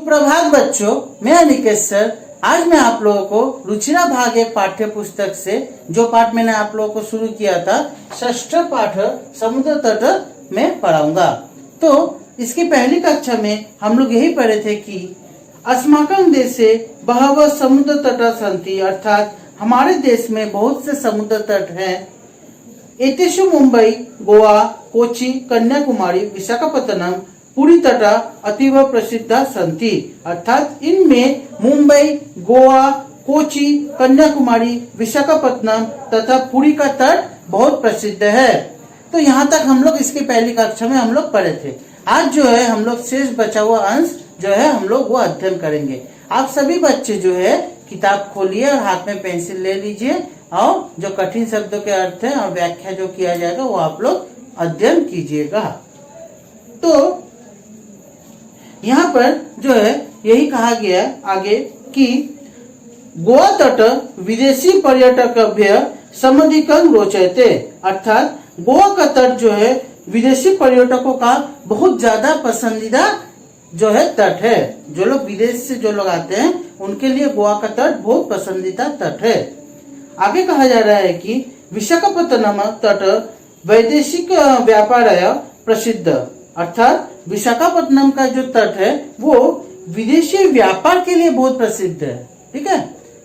सुप्रभात बच्चों, मैं अनिकेत सर। आज मैं आप लोगों को रुचिरा भाग एक पाठ्य पुस्तक से जो पाठ मैंने आप लोगों को शुरू किया था, षष्ठ पाठ समुद्र तट में पढ़ाऊंगा। तो इसकी पहली कक्षा में हम लोग यही पढ़े थे कि अस्माकं देशे बहवः समुद्र तटा सन्ति, अर्थात हमारे देश में बहुत से समुद्र तट हैं। एतेषु मुंबई, गोवा, कोची, कन्याकुमारी, विशाखापत्तनम, पुरी तटा अतीव प्रसिद्धा सन्ति, अर्थात इनमें मुंबई, गोवा, कोची, कन्याकुमारी, विशाखापत्तनम तथा पुरी का तट बहुत प्रसिद्ध है। तो यहाँ तक हम लोग इसकी पहली कक्षा में हम लोग पढ़े थे। आज जो है हम लोग शेष बचा हुआ अंश जो है हम लोग वो अध्ययन करेंगे। आप सभी बच्चे जो है किताब खोलिए और हाथ में पेंसिल ले लीजिए और जो कठिन शब्दों के अर्थ है और व्याख्या जो किया जाएगा वो आप लोग अध्ययन कीजिएगा। तो यहाँ पर जो है यही कहा गया आगे कि गोवा तट विदेशी पर्यटकभ्य समधिकं रोचते, अर्थात गोवा का तट जो है विदेशी पर्यटकों का बहुत ज्यादा पसंदीदा जो है तट है। जो लोग विदेश से जो लोग आते हैं उनके लिए गोवा का तट बहुत पसंदीदा तट है। आगे कहा जा रहा है कि विशाखापत्तनम तट वैदेशिक व्यापाराय प्रसिद्ध, अर्थात विशाखापत्तनम का जो तट है वो विदेशी व्यापार के लिए बहुत प्रसिद्ध है। ठीक है,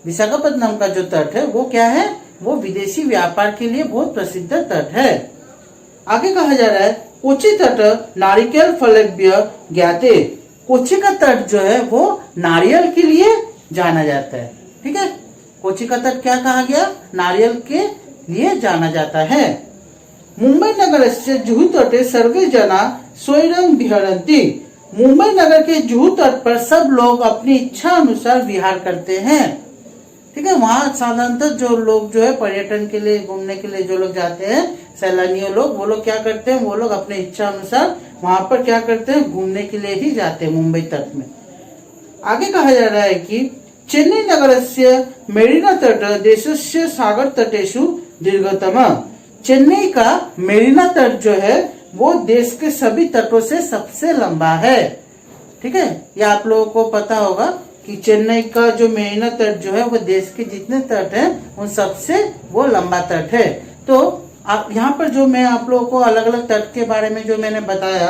विशाखापत्तनम का जो तट है वो क्या है, वो विदेशी व्यापार के लिए बहुत प्रसिद्ध तट है। आगे कहा जा रहा है कोची तट नारिकेल फलेभ्य ज्ञाते, कोची का तट जो है वो नारियल के लिए जाना जाता है। ठीक है, कोची का तट क्या कहा गया, नारियल के लिए जाना जाता है। मुंबई नगर से जुहू तटे सर्वे जना स्वैरं विहरन्ति, मुंबई नगर के जुहू तट पर सब लोग अपनी इच्छा अनुसार विहार करते हैं। ठीक है, वहाँ साधारणतः जो लोग जो है पर्यटन के लिए घूमने के लिए जो लोग जाते हैं, सैलानियों लोग, वो लोग क्या करते हैं, वो लोग अपने इच्छा अनुसार वहाँ पर क्या करते हैं, घूमने के लिए ही जाते हैं मुंबई तट में। आगे कहा जा रहा है कि चेन्नई नगर से मेरीना तट देशस्य सागर तटेषु दीर्घतम, चेन्नई का मेरीना तट जो है वो देश के सभी तटों से सबसे लंबा है। ठीक है, ये आप लोगों को पता होगा कि चेन्नई का जो मेरीना तट जो है वो देश के जितने तट हैं उन सबसे वो लंबा तट है। तो आप यहाँ पर जो मैं आप लोगों को अलग अलग तट के बारे में जो मैंने बताया,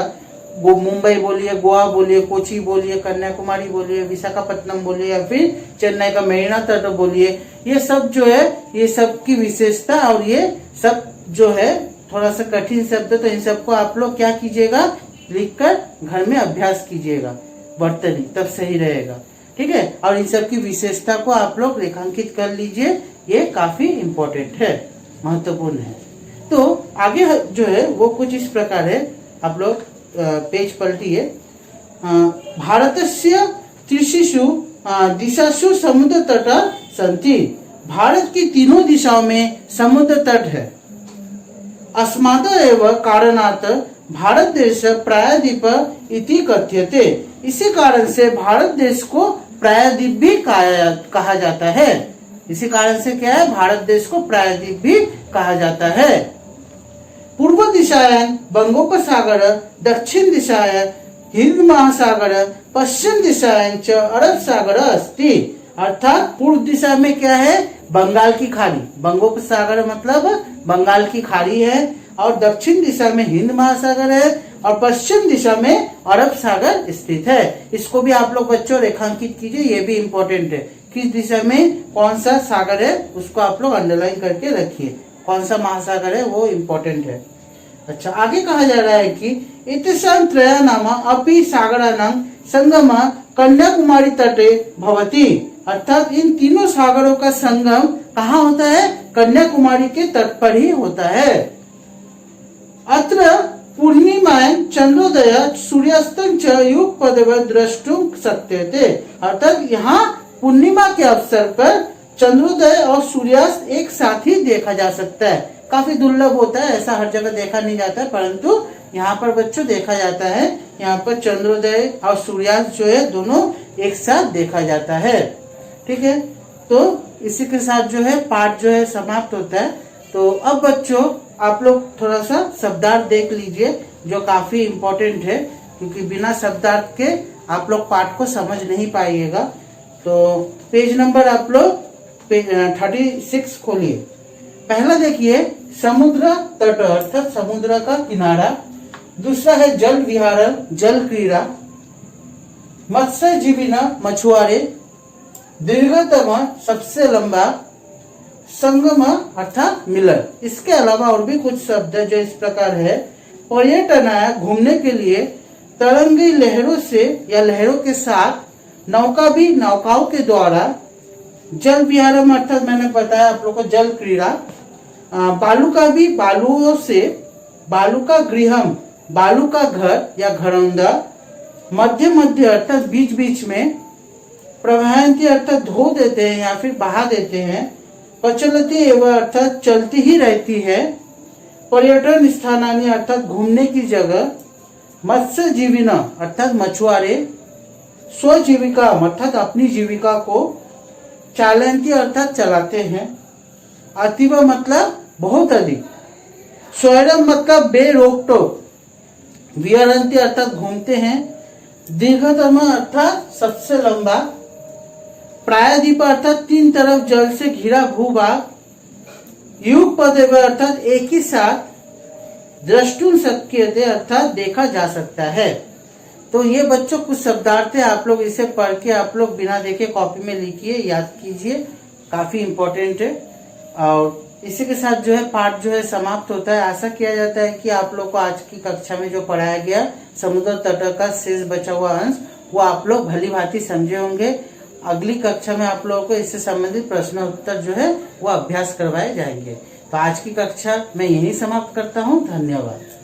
वो मुंबई बोलिए, गोवा बोलिए, कोची बोलिए, कन्याकुमारी बोलिए, विशाखापत्तनम बोलिए या फिर चेन्नई का मेरीना तट बोलिए, ये सब जो है ये सब की विशेषता और ये सब जो है थोड़ा सा कठिन शब्द, तो इन सबको आप लोग क्या कीजिएगा, लिखकर घर में अभ्यास कीजिएगा वर्तनी, तब सही रहेगा। ठीक है, और इन सब की विशेषता को आप लोग रेखांकित कर लीजिए, ये काफी इम्पोर्टेंट है, महत्वपूर्ण है। तो आगे जो है वो कुछ इस प्रकार है, आप लोग पेज पलटिए। भारतस्य त्रिषु दिशासु समुद्र तट सन्ति, भारत की तीनों दिशाओं में समुद्र तट है। अस्मात् एव कारणात् भारत देश प्रायद्वीप इति कथ्यते, इसी कारण से भारत देश को प्रायद्वीप भी कहा जाता है। इसी कारण से क्या है, भारत देश को प्रायद्वीप भी कहा जाता है। पूर्व दिशायां बंगोपसागर, दक्षिण दिशायां हिंद महासागर, पश्चिम दिशायां च अरब सागर अस्ति, अर्थात पूर्व दिशा में क्या है, बंगाल की खाड़ी, बंगोपसागर मतलब बंगाल की खाड़ी है, और दक्षिण दिशा में हिंद महासागर है और पश्चिम दिशा में अरब सागर स्थित है। इसको भी आप लोग बच्चों रेखांकित कीजिए, ये भी इम्पोर्टेंट है। किस दिशा में कौन सा सागर है उसको आप लोग अंडरलाइन करके रखिए, कौन सा महासागर है वो इम्पोर्टेंट है। अच्छा, आगे कहा जा रहा है कि एतेषां त्रयाणाम् अपि सागराणां संगम कन्याकुमारी तटे भवति, अर्थात इन तीनों सागरों का संगम कहाँ होता है, कन्याकुमारी के तट पर ही होता है। अत्र पूर्णिमायां चंद्रोदय सूर्यास्तं च युगपदवत् द्रष्टुं शक्यते, अर्थात यहाँ पूर्णिमा के अवसर पर चंद्रोदय और सूर्यास्त एक साथ ही देखा जा सकता है। काफी दुर्लभ होता है, ऐसा हर जगह देखा नहीं जाता है, परंतु यहाँ पर बच्चों देखा जाता है। यहाँ पर चंद्रोदय और सूर्यास्त जो है दोनों एक साथ देखा जाता है। ठीक है, तो इसी के साथ जो है पाठ जो है समाप्त होता है। तो अब बच्चों आप लोग थोड़ा सा शब्दार्थ देख लीजिए जो काफी इम्पोर्टेंट है, क्योंकि बिना शब्दार्थ के आप लोग पाठ को समझ नहीं पाइएगा। तो पेज नंबर आप लोग 36 खोलिए। पहला देखिए समुद्र तट अर्थात समुद्र का किनारा। दूसरा है जल विहार जल क्रीड़ा। मत्स्य जीविना मछुआरे। दीर्घतम सबसे लंबा। संगम अर्थात मिलन। इसके अलावा और भी कुछ शब्द जो इस प्रकार है। पर्यटन घूमने के लिए। तरंगी लहरों से या लहरों के साथ। नौका भी नौकाओं के द्वारा। जल विहारम अर्थात मैंने बताया आप लोग को जल क्रीड़ा। बालू का भी बालुओं से। बालू का गृहम बालू का घर या घरौंदा। मध्य मध्य अर्थात बीच बीच में। प्रवाहंती अर्थात धो देते हैं या फिर बहा देते हैं। प्रचलती एवं अर्थात चलती ही रहती है। पर्यटन स्थानानी अर्थात घूमने की जगह। मत्स्य जीविना अर्थात मछुआरे। स्वजीविका अर्थात अपनी जीविका को। चालंती अर्थात चलाते हैं। अतीव मतलब बहुत अधिक। स्वयं मतलब बेरोक टोक। विहरंती अर्थात घूमते हैं। दीर्घतम अर्थात सबसे लंबा। प्रायद्वीप अर्थात तीन तरफ जल से घिरा भूभाग। युग पद अर्थात एक ही साथ। द्रष्टुम शक्यते अर्थात देखा जा सकता है। तो ये बच्चों कुछ शब्दार्थ है, आप लोग इसे पढ़ के आप लोग बिना देखे कॉपी में लिखिए, याद कीजिए, काफी इम्पोर्टेंट है। और इसी के साथ जो है पाठ जो है समाप्त होता है। आशा किया जाता है कि आप लोग को आज की कक्षा में जो पढ़ाया गया समुद्र तट का शेष बचा हुआ अंश वो आप लोग भली भांति समझे होंगे। अगली कक्षा में आप लोगों को इससे संबंधित प्रश्न उत्तर जो है वो अभ्यास करवाए जाएंगे। तो आज की कक्षा मैं यही समाप्त करता हूँ। धन्यवाद।